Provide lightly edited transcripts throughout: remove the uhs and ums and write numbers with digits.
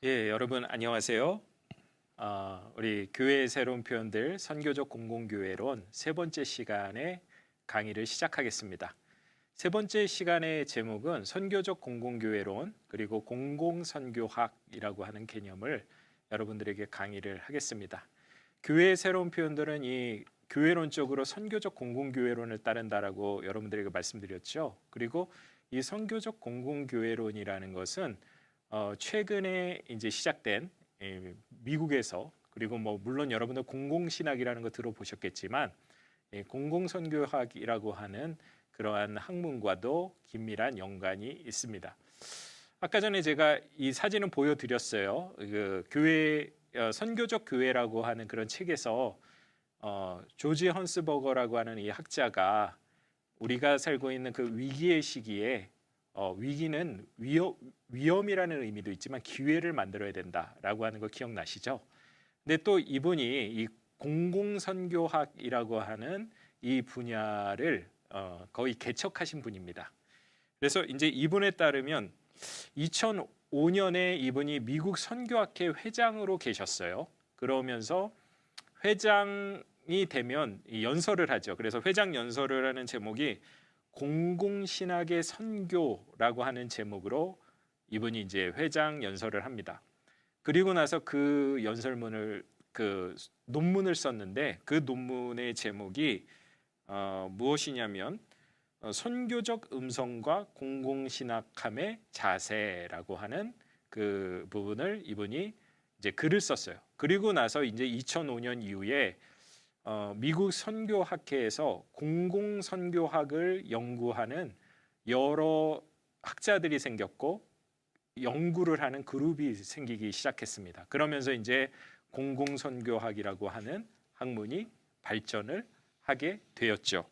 예, 여러분 안녕하세요. 우리 교회의 새로운 표현들 선교적 공공교회론 세 번째 시간의 강의를 시작하겠습니다. 세 번째 시간의 제목은 선교적 공공교회론 그리고 공공선교학이라고 하는 개념을 여러분들에게 강의를 하겠습니다. 교회의 새로운 표현들은 이 교회론적으로 선교적 공공교회론을 따른다라고 여러분들에게 말씀드렸죠. 그리고 이 선교적 공공교회론이라는 것은 최근에 이제 시작된 미국에서 그리고 뭐 물론 여러분들 공공신학이라는 거 들어보셨겠지만 공공선교학이라고 하는 그러한 학문과도 긴밀한 연관이 있습니다. 아까 전에 제가 이 사진을 보여드렸어요. 그 교회 선교적 교회라고 하는 그런 책에서 조지 헌스버거라고 하는 이 학자가 우리가 살고 있는 그 위기의 시기에 위기는 위험이라는 의미도 있지만 기회를 만들어야 된다라고 하는 거 기억나시죠? 근데 또 이분이 이 공공선교학이라고 하는 이 분야를 거의 개척하신 분입니다. 그래서 이제 이분에 따르면 2005년에 이분이 미국 선교학회 회장으로 계셨어요. 그러면서 회장이 되면 연설을 하죠. 그래서 회장 연설을 하는 제목이 공공신학의 선교라고 하는 제목으로 이분이 이제 회장 연설을 합니다. 그리고 나서 그 연설문을 그 논문을 썼는데 그 논문의 제목이 무엇이냐면 선교적 음성과 공공신학함의 자세라고 하는 그 부분을 이분이 이제 글을 썼어요. 그리고 나서 이제 2005년 이후에 미국 선교학회에서 공공선교학을 연구하는 여러 학자들이 생겼고 연구를 하는 그룹이 생기기 시작했습니다. 그러면서 이제 공공선교학이라고 하는 학문이 발전을 하게 되었죠.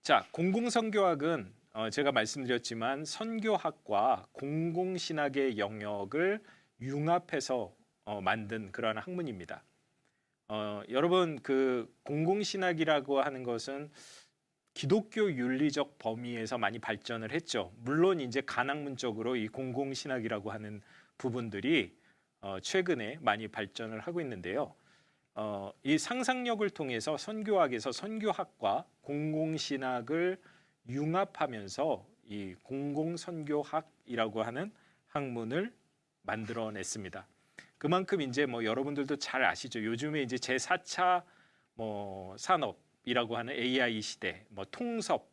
자, 공공선교학은 제가 말씀드렸지만 선교학과 공공신학의 영역을 융합해서 만든 그러한 학문입니다. 여러분 그 공공신학이라고 하는 것은 기독교 윤리적 범위에서 많이 발전을 했죠. 물론 이제 간학문적으로 이 공공신학이라고 하는 부분들이 최근에 많이 발전을 하고 있는데요. 이 상상력을 통해서 선교학에서 선교학과 공공신학을 융합하면서 이 공공선교학이라고 하는 학문을 만들어냈습니다. 그만큼 이제 뭐 여러분들도 잘 아시죠. 요즘에 이제 제4차 뭐 산업이라고 하는 AI 시대, 뭐 통섭,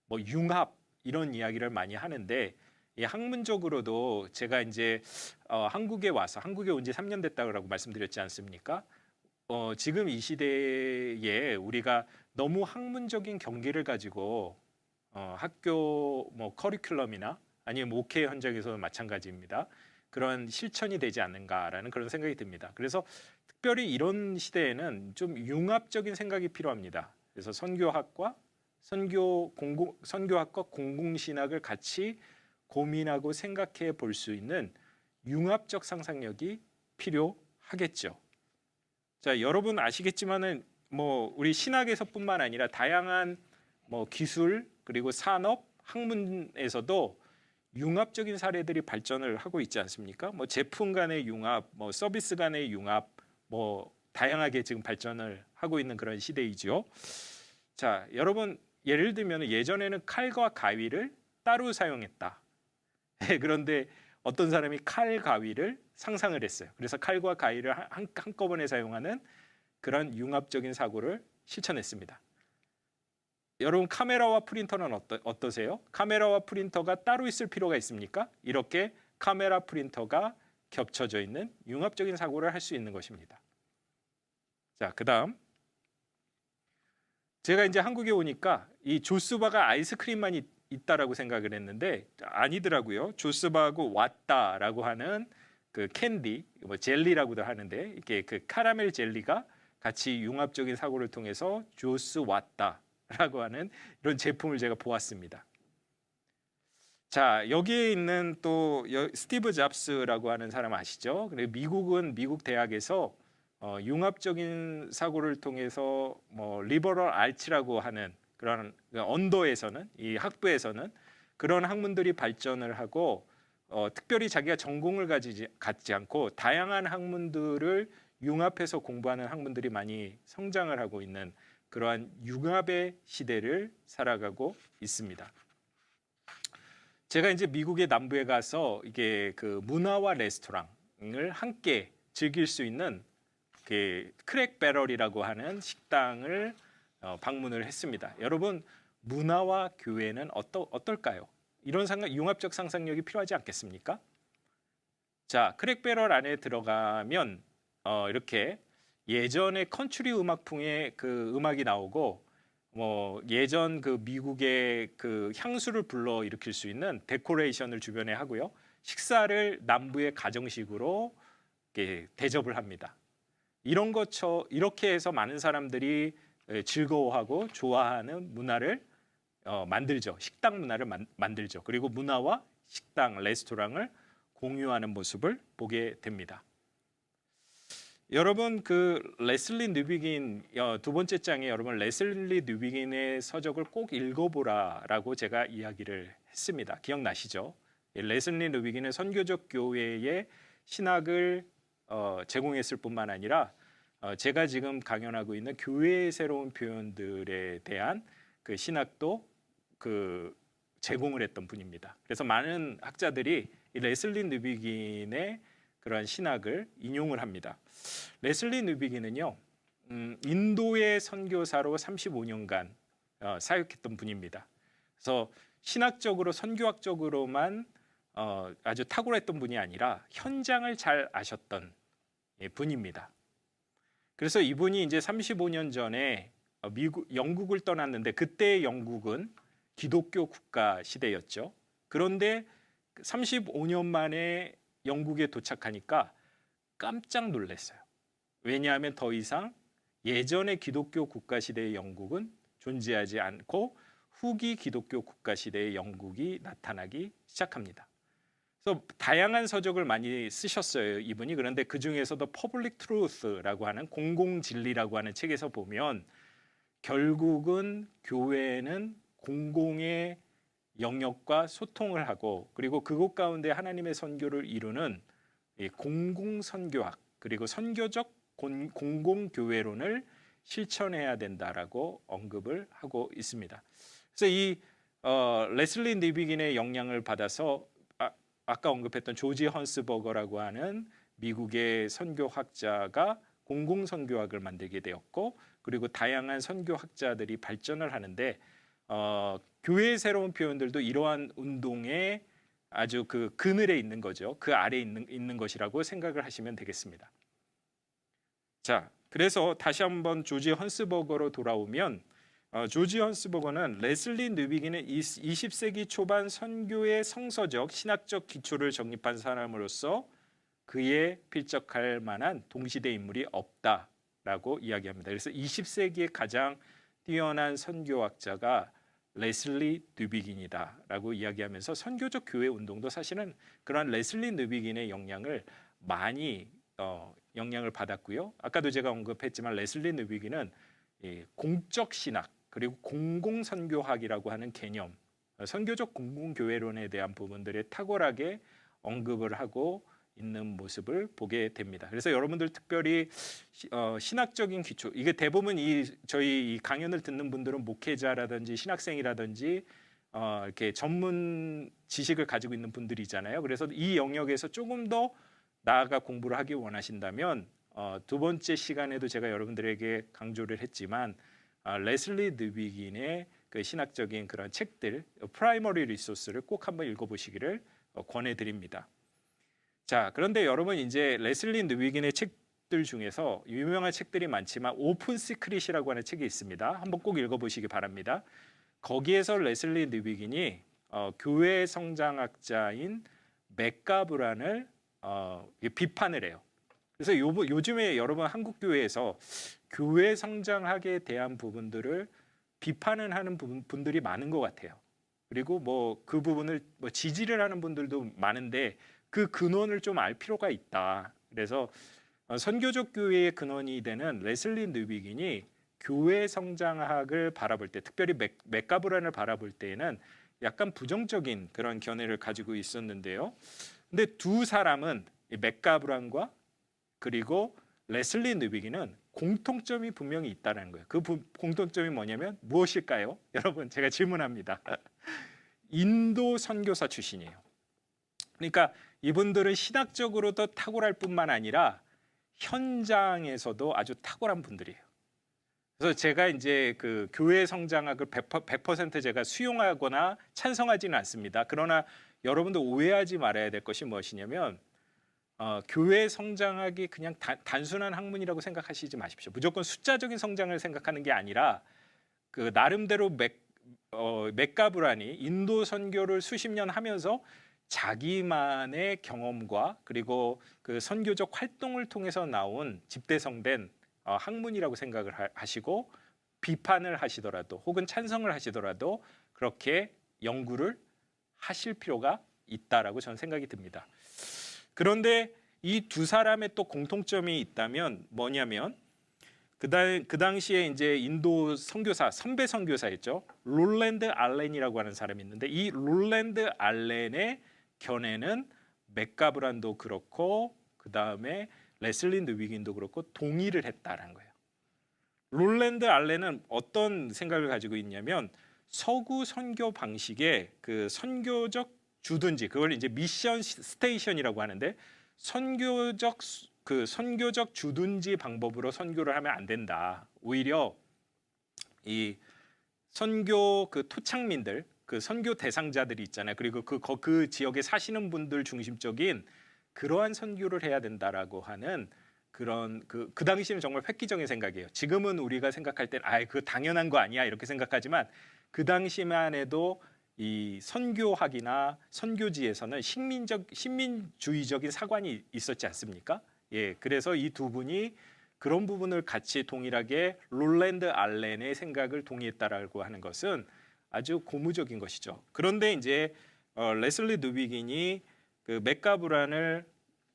뭐 융합 이런 이야기를 많이 하는데 이 학문적으로도 제가 이제 한국에 온 지 3년 됐다고 말씀드렸지 않습니까? 지금 이 시대에 우리가 너무 학문적인 경계를 가지고 학교 뭐 커리큘럼이나 아니면 목회 현장에서도 마찬가지입니다. 그런 실천이 되지 않는가라는 그런 생각이 듭니다. 그래서 특별히 이런 시대에는 좀 융합적인 생각이 필요합니다. 그래서 선교학과 공공신학을 같이 고민하고 생각해 볼 수 있는 융합적 상상력이 필요하겠죠. 자, 여러분 아시겠지만은 뭐 우리 신학에서뿐만 아니라 다양한 뭐 기술 그리고 산업, 학문에서도 융합적인 사례들이 발전을 하고 있지 않습니까? 뭐 제품 간의 융합, 뭐 서비스 간의 융합, 뭐 다양하게 지금 발전을 하고 있는 그런 시대이죠. 자, 여러분 예를 들면 예전에는 칼과 가위를 따로 사용했다. 그런데 어떤 사람이 칼 가위를 상상을 했어요. 그래서 칼과 가위를 한꺼번에 사용하는 그런 융합적인 사고를 실천했습니다. 여러분 카메라와 프린터는 어떠세요? 카메라와 프린터가 따로 있을 필요가 있습니까? 이렇게 카메라 프린터가 겹쳐져 있는 융합적인 사고를 할 수 있는 것입니다. 자, 그다음 제가 이제 한국에 오니까 이 조스바가 아이스크림만 있다라고 생각을 했는데 아니더라고요. 조스바하고 왔다라고 하는 그 캔디, 뭐 젤리라고도 하는데 이게 그 카라멜 젤리가 같이 융합적인 사고를 통해서 조스 왔다라고 하는 이런 제품을 제가 보았습니다. 자, 여기에 있는 또 스티브 잡스라고 하는 사람 아시죠? 그리고 미국 대학에서 융합적인 사고를 통해서 뭐 리버럴 아츠라고 하는 그런 언더에서는 이 학부에서는 그런 학문들이 발전을 하고 특별히 자기가 전공을 갖지 않고 다양한 학문들을 융합해서 공부하는 학문들이 많이 성장을 하고 있는 그러한 융합의 시대를 살아가고 있습니다. 제가 이제 미국의 남부에 가서 이게 그 문화와 레스토랑을 함께 즐길 수 있는 그 크랙 배럴이라고 하는 식당을 방문을 했습니다. 여러분, 문화와 교회는 어떨까요? 이런 융합적 상상력이 필요하지 않겠습니까? 자, 크랙 배럴 안에 들어가면 이렇게 예전의 컨트리 음악풍의 그 음악이 나오고 뭐 예전 그 미국의 그 향수를 불러 일으킬 수 있는 데코레이션을 주변에 하고요. 식사를 남부의 가정식으로 이렇게 대접을 합니다. 이렇게 해서 많은 사람들이 즐거워하고 좋아하는 문화를 만들죠. 식당 문화를 만들죠. 그리고 문화와 식당, 레스토랑을 공유하는 모습을 보게 됩니다. 여러분, 그 레슬리 뉴비긴 두 번째 장에 여러분 레슬리 뉴비긴의 서적을 꼭 읽어보라라고 제가 이야기를 했습니다. 기억나시죠? 레슬리 뉴비긴은 선교적 교회의 신학을 제공했을 뿐만 아니라 제가 지금 강연하고 있는 교회의 새로운 표현들에 대한 그 신학도 그 제공을 했던 분입니다. 그래서 많은 학자들이 이 레슬리 뉴비긴의 그러한 신학을 인용을 합니다. 레슬리 뉴비긴은요, 인도의 선교사로 35년간 사역했던 분입니다. 그래서 신학적으로 선교학적으로만 아주 탁월했던 분이 아니라 현장을 잘 아셨던 분입니다. 그래서 이분이 이제 35년 전에 영국을 떠났는데 그때 영국은 기독교 국가 시대였죠. 그런데 35년 만에 영국에 도착하니까 깜짝 놀랐어요. 왜냐하면 더 이상 예전의 기독교 국가 시대의 영국은 존재하지 않고 후기 기독교 국가 시대의 영국이 나타나기 시작합니다. 그래서 다양한 서적을 많이 쓰셨어요, 이분이. 그런데 그 중에서도 Public Truth라고 하는 공공진리라고 하는 책에서 보면 결국은 교회는 공공의 영역과 소통을 하고 그리고 그곳 가운데 하나님의 선교를 이루는 공공선교학 그리고 선교적 공공교회론을 실천해야 된다라고 언급을 하고 있습니다. 그래서 이 레슬리 뉴비긴의 영향을 받아서 아까 언급했던 조지 헌스버거라고 하는 미국의 선교학자가 공공선교학을 만들게 되었고 그리고 다양한 선교학자들이 발전을 하는데 교회의 새로운 표현들도 이러한 운동의 아주 그 그늘에 있는 거죠. 그 아래에 있는 것이라고 생각을 하시면 되겠습니다. 자, 그래서 다시 한번 조지 헌스버거로 돌아오면 조지 헌스버거는 레슬리 뉴비긴의 20세기 초반 선교의 성서적 신학적 기초를 정립한 사람으로서 그에 필적할 만한 동시대 인물이 없다라고 이야기합니다. 그래서 20세기의 가장 뛰어난 선교학자가 레슬리 뉴비긴이다라고 이야기하면서 선교적 교회 운동도 사실은 그런 레슬리 뉴비긴의 영향을 많이 영향을 받았고요. 아까도 제가 언급했지만 레슬리 뉴비긴은 공적 신학 그리고 공공 선교학이라고 하는 개념, 선교적 공공교회론에 대한 부분들에 탁월하게 언급을 하고 있는 모습을 보게 됩니다. 그래서 여러분들 특별히 신학적인 기초, 이게 대부분 저희 이 강연을 듣는 분들은 목회자라든지 신학생이라든지 이렇게 전문 지식을 가지고 있는 분들이잖아요. 그래서 이 영역에서 조금 더 나아가 공부를 하기 원하신다면 두 번째 시간에도 제가 여러분들에게 강조를 했지만 레슬리 뉴비긴의 그 신학적인 그런 책들, 프라이머리 리소스를 꼭 한번 읽어보시기를 권해드립니다. 자, 그런데 여러분 이제 레슬리 뉴비긴의 책들 중에서 유명한 책들이 많지만 오픈 시크릿이라고 하는 책이 있습니다. 한번 꼭 읽어보시기 바랍니다. 거기에서 레슬리 뉴비긴이 교회 성장학자인 맥가브란을 비판을 해요. 그래서 요즘에 여러분 한국 교회에서 교회 성장학에 대한 부분들을 비판을 하는 분들이 많은 것 같아요. 그리고 뭐 그 부분을 지지를 하는 분들도 많은데 그 근원을 좀 알 필요가 있다. 그래서 선교적 교회의 근원이 되는 레슬리 뉴비긴이 교회 성장학을 바라볼 때, 특별히 맥가브란을 바라볼 때에는 약간 부정적인 그런 견해를 가지고 있었는데요. 근데 두 사람은 맥가브란과 그리고 레슬리 느비기는 공통점이 분명히 있다는 거예요. 그 공통점이 뭐냐면 무엇일까요? 여러분 제가 질문합니다. 인도 선교사 출신이에요. 그러니까 이분들은 신학적으로도 탁월할 뿐만 아니라 현장에서도 아주 탁월한 분들이에요. 그래서 제가 이제 그 교회 성장학을 100% 제가 수용하거나 찬성하지는 않습니다. 그러나 여러분도 오해하지 말아야 될 것이 무엇이냐면 교회 성장학이 그냥 단순한 학문이라고 생각하시지 마십시오. 무조건 숫자적인 성장을 생각하는 게 아니라 그 나름대로 맥가브란이 인도 선교를 수십 년 하면서 자기만의 경험과 그리고 그 선교적 활동을 통해서 나온 집대성된 학문이라고 생각을 하시고 비판을 하시더라도 혹은 찬성을 하시더라도 그렇게 연구를 하실 필요가 있다라고 저는 생각이 듭니다. 그런데 이 두 사람의 또 공통점이 있다면 뭐냐면 그 당시에 이제 인도 선교사 선배 선교사였죠. 롤랜드 알렌이라고 하는 사람이 있는데 이 롤랜드 알렌의 견해는 맥가브란도 그렇고 그 다음에 레슬리 느비긴도 그렇고 동의를 했다라는 거예요. 롤랜드 알렌은 어떤 생각을 가지고 있냐면 서구 선교 방식의 그 선교적 주둔지 그걸 이제 미션 스테이션이라고 하는데 선교적 주둔지 방법으로 선교를 하면 안 된다. 오히려 이 선교 그 토착민들 그 선교 대상자들이 있잖아요. 그리고 그 지역에 사시는 분들 중심적인 그러한 선교를 해야 된다라고 하는 그런 그 당시에는 정말 획기적인 생각이에요. 지금은 우리가 생각할 땐 그 당연한 거 아니야 이렇게 생각하지만 그 당시만 해도 이 선교학이나 선교지에서는 식민주의적인 사관이 있었지 않습니까? 예, 그래서 이 두 분이 그런 부분을 같이 동일하게 롤랜드 알렌의 생각을 동의했다라고 하는 것은 아주 고무적인 것이죠. 그런데 이제 레슬리 누비긴이 그 맥가브란을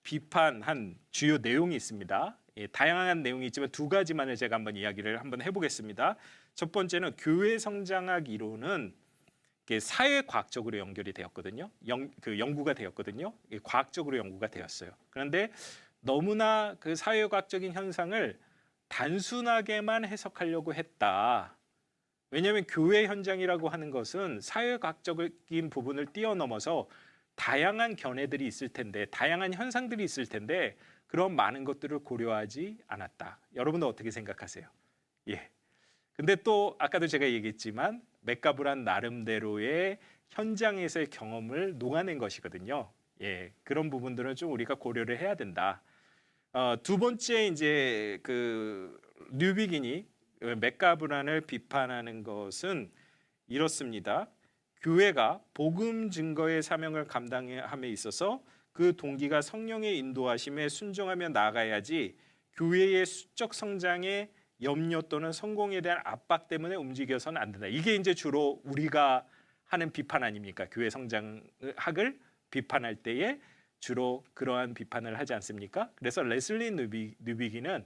비판한 주요 내용이 있습니다. 예, 다양한 내용이 있지만 두 가지만을 제가 이야기를 해보겠습니다. 첫 번째는 교회 성장학 이론은 사회과학적으로 연결이 되었거든요. 연구가 되었거든요. 과학적으로 연구가 되었어요. 그런데 너무나 그 사회과학적인 현상을 단순하게만 해석하려고 했다. 왜냐하면 교회 현장이라고 하는 것은 사회과학적인 부분을 뛰어넘어서 다양한 견해들이 있을 텐데 다양한 현상들이 있을 텐데 그런 많은 것들을 고려하지 않았다. 여러분은 어떻게 생각하세요? 예. 근데 또 아까도 제가 얘기했지만 맥가브란 나름대로의 현장에서의 경험을 녹아낸 것이거든요. 예. 그런 부분들은 좀 우리가 고려를 해야 된다. 두 번째 이제 그 뉴비긴이 맥가브란을 비판하는 것은 이렇습니다. 교회가 복음 증거의 사명을 감당함에 있어서 그 동기가 성령의 인도하심에 순종하며 나아가야지 교회의 수적 성장에 염려 또는 성공에 대한 압박 때문에 움직여서는 안 된다. 이게 이제 주로 우리가 하는 비판 아닙니까? 교회 성장학을 비판할 때에 주로 그러한 비판을 하지 않습니까? 그래서 레슬리 느비기는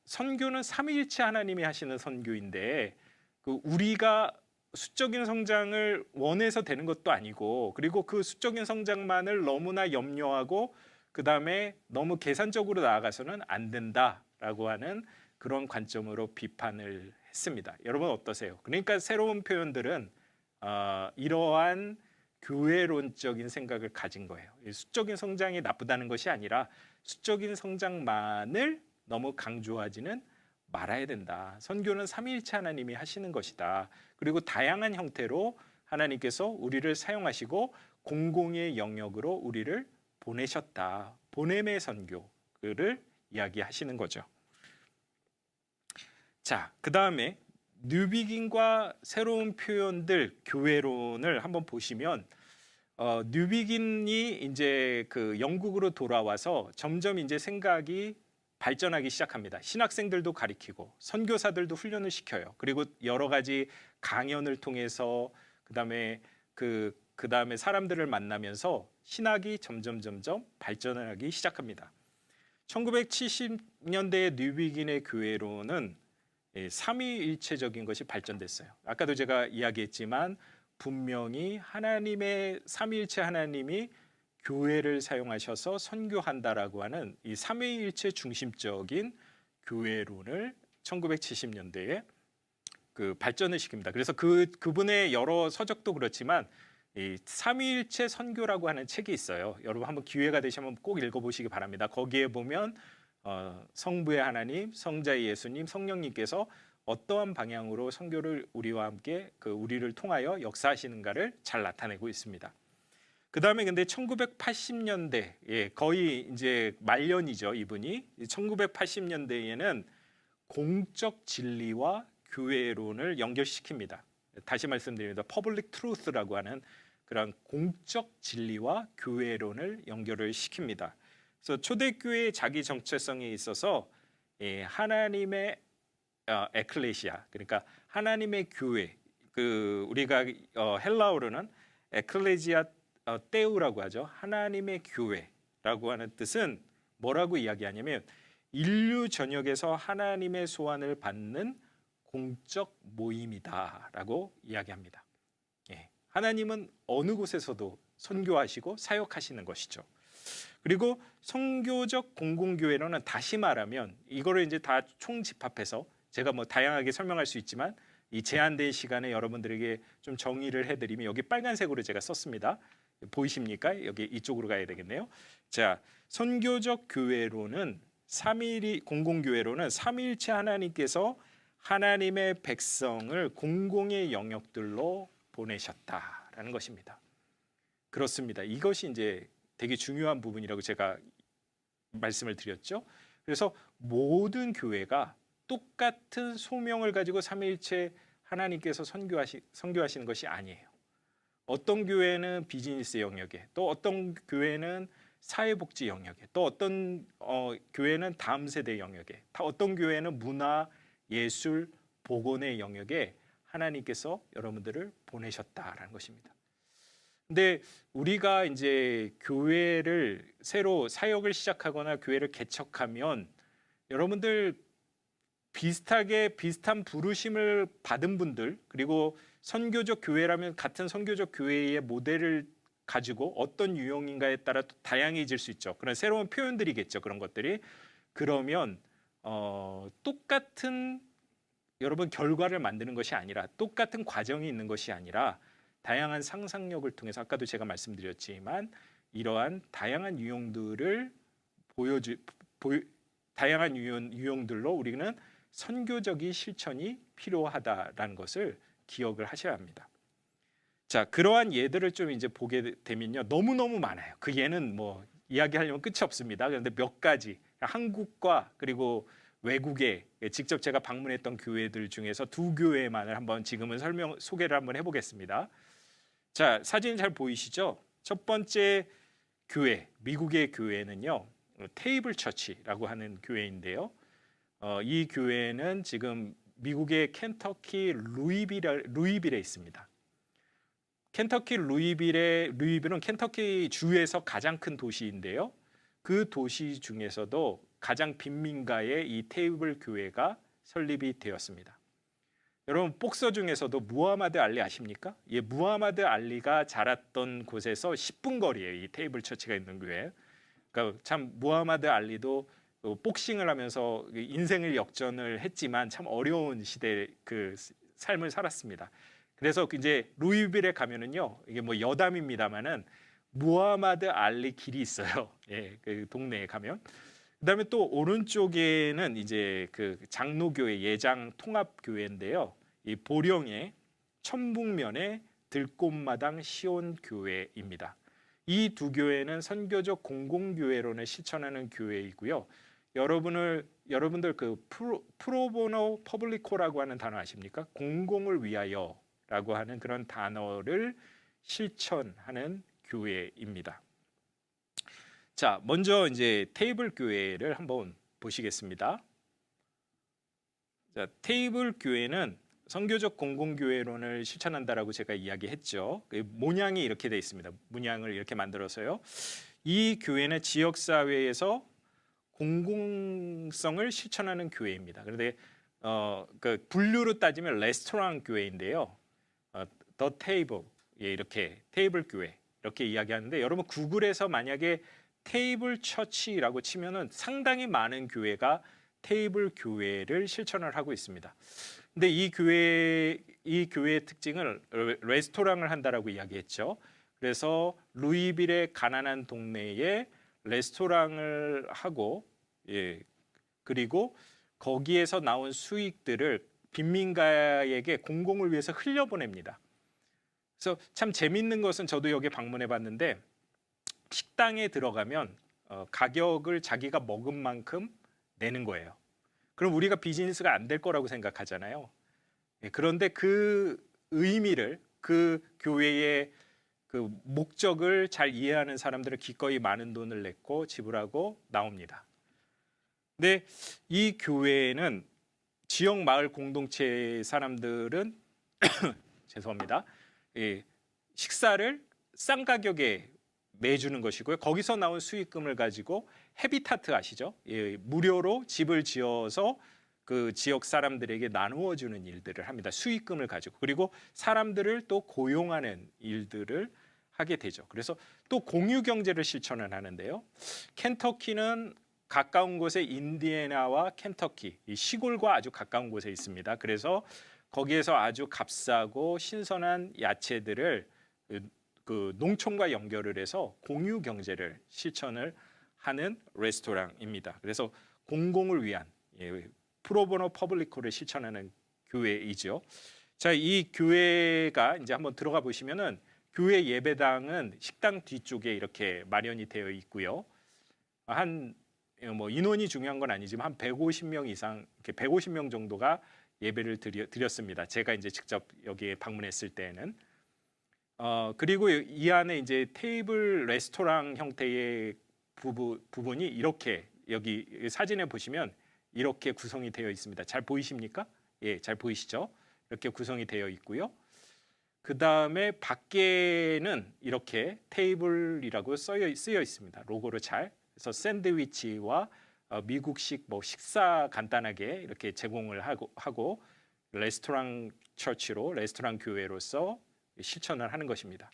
선교는 삼위일체 하나님이 하시는 선교인데 그 우리가 수적인 성장을 원해서 되는 것도 아니고 그리고 그 수적인 성장만을 너무나 염려하고 그 다음에 너무 계산적으로 나아가서는 안 된다라고 하는 그런 관점으로 비판을 했습니다. 여러분 어떠세요? 그러니까 새로운 표현들은 이러한 교회론적인 생각을 가진 거예요. 수적인 성장이 나쁘다는 것이 아니라 수적인 성장만을 너무 강조하지는 말아야 된다. 선교는 삼위일체 하나님이 하시는 것이다. 그리고 다양한 형태로 하나님께서 우리를 사용하시고 공공의 영역으로 우리를 보내셨다. 보냄의 선교를 이야기하시는 거죠. 자, 그 다음에 뉴비긴과 새로운 표현들 교회론을 한번 보시면 뉴비긴이 이제 그 영국으로 돌아와서 점점 이제 생각이 발전하기 시작합니다. 신학생들도 가리키고 선교사들도 훈련을 시켜요. 그리고 여러 가지 강연을 통해서 그다음에 그다음에 사람들을 만나면서 신학이 점점 발전을 하기 시작합니다. 1970년대의 뉴비긴의 교회로는 삼위일체적인 것이 발전됐어요. 아까도 제가 이야기했지만 분명히 하나님의 삼위일체 하나님이 교회를 사용하셔서 선교한다라고 하는 이 삼위일체 중심적인 교회론을 1970년대에 그 발전을 시킵니다. 그래서 그분의 여러 서적도 그렇지만 이 삼위일체 선교라고 하는 책이 있어요. 여러분 한번 기회가 되시면 꼭 읽어보시기 바랍니다. 거기에 보면 성부의 하나님, 성자의 예수님, 성령님께서 어떠한 방향으로 선교를 우리와 함께 우리를 통하여 역사하시는가를 잘 나타내고 있습니다. 그 다음에 근데 1980년대, 거의 이제 말년이죠, 이분이. 1980년대에는 공적 진리와 교회론을 연결시킵니다. 다시 말씀드립니다. 퍼블릭 트루스라고 하는 그런 공적 진리와 교회론을 연결을 시킵니다. 그래서 초대교회의 자기 정체성에 있어서 하나님의 에클레시아, 그러니까 하나님의 교회, 우리가 헬라어로는 에클레지아 테우라고 하죠. 하나님의 교회라고 하는 뜻은 뭐라고 이야기하냐면 인류 전역에서 하나님의 소환을 받는 공적 모임이다라고 이야기합니다. 하나님은 어느 곳에서도 선교하시고 사역하시는 것이죠. 그리고 선교적 공공교회로는 다시 말하면 이거를 이제 다 총집합해서 제가 뭐 다양하게 설명할 수 있지만 이 제한된 시간에 여러분들에게 좀 정의를 해드리면 여기 빨간색으로 제가 썼습니다. 보이십니까? 여기 이쪽으로 가야 되겠네요. 자, 선교적 교회로는 공공교회로는 삼위일체 하나님께서 하나님의 백성을 공공의 영역들로 보내셨다라는 것입니다. 그렇습니다. 이것이 이제 되게 중요한 부분이라고 제가 말씀을 드렸죠. 그래서 모든 교회가 똑같은 소명을 가지고 삼위일체 하나님께서 선교하시는 것이 아니에요. 어떤 교회는 비즈니스 영역에, 또 어떤 교회는 사회복지 영역에, 또 어떤 교회는 다음 세대 영역에, 어떤 교회는 문화, 예술, 복원의 영역에 하나님께서 여러분들을 보내셨다라는 것입니다. 근데 우리가 이제 교회를 새로 사역을 시작하거나 교회를 개척하면 여러분들 비슷한 부르심을 받은 분들, 그리고 선교적 교회라면 같은 선교적 교회의 모델을 가지고 어떤 유형인가에 따라 또 다양해질 수 있죠. 그런 새로운 표현들이겠죠. 그런 것들이. 그러면 똑같은 여러분 결과를 만드는 것이 아니라, 똑같은 과정이 있는 것이 아니라 다양한 상상력을 통해서 아까도 제가 말씀드렸지만 이러한 다양한 유형들을 다양한 유형들로 우리는 선교적인 실천이 필요하다라는 것을 기억을 하셔야 합니다. 자, 그러한 예들을 좀 이제 보게 되면요, 너무너무 많아요. 그 예는 뭐 이야기하려면 끝이 없습니다. 그런데 몇 가지, 한국과 그리고 외국에 직접 제가 방문했던 교회들 중에서 두 교회만을 한번 지금은 소개를 한번 해보겠습니다. 자, 사진 잘 보이시죠? 첫 번째 교회, 미국의 교회는요, 테이블 처치라고 하는 교회인데요. 이 교회는 지금 미국의 켄터키 루이빌에 있습니다. 켄터키 루이빌은 켄터키 주에서 가장 큰 도시인데요. 그 도시 중에서도 가장 빈민가에 이 테이블 교회가 설립이 되었습니다. 여러분, 복서 중에서도 무하마드 알리 아십니까? 무하마드 알리가 자랐던 곳에서 10분 거리에 이 테이블 처치가 있는 교회. 그러니까 참 무하마드 알리도 복싱을 하면서 인생을 역전을 했지만 참 어려운 시대의 그 삶을 살았습니다. 그래서 이제 루이빌에 가면은요, 이게 뭐 여담입니다만은 무하마드 알리 길이 있어요. 그 동네에 가면. 그다음에 또 오른쪽에는 이제 그 장로교회 예장 통합교회인데요. 이 보령의 천북면의 들꽃마당 시온교회입니다. 이 두 교회는 선교적 공공교회론을 실천하는 교회이고요. 여러분들 그 프로보노 퍼블리코라고 하는 단어 아십니까? 공공을 위하여라고 하는 그런 단어를 실천하는 교회입니다. 자, 먼저 이제 테이블 교회를 한번 보시겠습니다. 자, 테이블 교회는 선교적 공공교회론을 실천한다라고 제가 이야기했죠. 모양이 이렇게 돼 있습니다. 문양을 이렇게 만들어서요. 이 교회는 지역 사회에서 공공성을 실천하는 교회입니다. 그런데 그 분류로 따지면 레스토랑 교회인데요. 더 테이블, 예, 이렇게 테이블 교회 이렇게 이야기하는데 여러분 구글에서 만약에 테이블 처치라고 치면은 상당히 많은 교회가 테이블 교회를 실천을 하고 있습니다. 근데 이 교회의 특징을 레스토랑을 한다라고 이야기했죠. 그래서 루이빌의 가난한 동네에 레스토랑을 하고 예, 그리고 거기에서 나온 수익들을 빈민가에게 공공을 위해서 흘려보냅니다. 그래서 참 재밌는 것은 저도 여기 방문해 봤는데 식당에 들어가면 가격을 자기가 먹은 만큼 내는 거예요. 그럼 우리가 비즈니스가 안 될 거라고 생각하잖아요. 예, 그런데 그 의미를 그 교회의 그 목적을 잘 이해하는 사람들은 기꺼이 많은 돈을 냈고 지불하고 나옵니다. 근데 이 교회는 지역 마을 공동체 사람들은 죄송합니다. 예, 식사를 싼 가격에 내주는 것이고요. 거기서 나온 수익금을 가지고 헤비타트 아시죠? 예, 무료로 집을 지어서 그 지역 사람들에게 나누어 주는 일들을 합니다. 수익금을 가지고. 그리고 사람들을 또 고용하는 일들을 하게 되죠. 그래서 또 공유 경제를 실천을 하는데요. 켄터키는 가까운 곳에 인디애나와 켄터키, 이 시골과 아주 가까운 곳에 있습니다. 그래서 거기에서 아주 값싸고 신선한 야채들을 그 농촌과 연결을 해서 공유 경제를 실천을 하는 레스토랑입니다. 그래서 공공을 위한 프로보노 퍼블리코를 실천하는 교회이죠. 자, 이 교회가 이제 한번 들어가 보시면은 교회 예배당은 식당 뒤쪽에 이렇게 마련이 되어 있고요. 한 뭐 인원이 중요한 건 아니지만 한 150명 이상, 이렇게 150명 정도가 예배를 드렸습니다. 제가 이제 직접 여기에 방문했을 때는. 그리고 이 안에 이제 테이블 레스토랑 형태의 부분이 이렇게 여기 사진에 보시면 이렇게 구성이 되어 있습니다. 잘 보이십니까? 예, 잘 보이시죠? 이렇게 구성이 되어 있고요. 그 다음에 밖에는 이렇게 테이블이라고 쓰여 있습니다. 로고로 잘. 그래서 샌드위치와 미국식 뭐 식사 간단하게 이렇게 제공을 하고 레스토랑 처치로 레스토랑 교회로서 실천을 하는 것입니다.